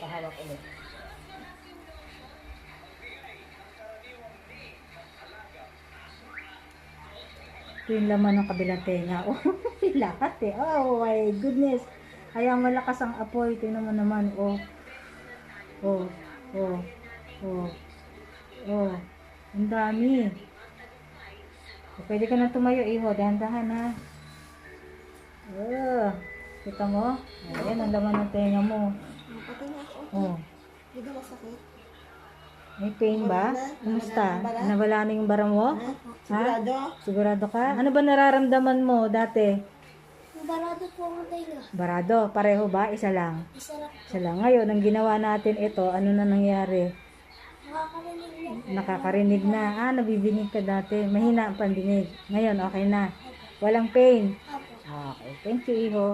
Pahawak ulit. Ito yung laman ng kabilang tenga. Oh, lahat eh. Oh my goodness. Kaya malakas ang apoy. Tingnan mo naman. Oh. Oh. Oh. Oh. Oh. Ang dami. Pwede ka na tumayo, iho. Dahan-dahan ha. Oh. Kita mo? Ayan ang laman ng tenga mo. Patay na ako. Oh. Hindi ba masakit? May pain ba? Kumusta? Nawala na yung bara mo? Sigurado? Sigurado ka? Ano ba nararamdaman mo dati? Barado po ang tenga. Barado? Pareho ba? Isa lang? Isa lang. Isa lang. Ngayon, ang ginawa natin ito, ano na nangyari? Nakakarinig niya. Nakakarinig na. Nabibinig ka dati. Mahina ang pandinig. Ngayon, okay na. Walang pain. Apo. Okay. Thank you, Iho.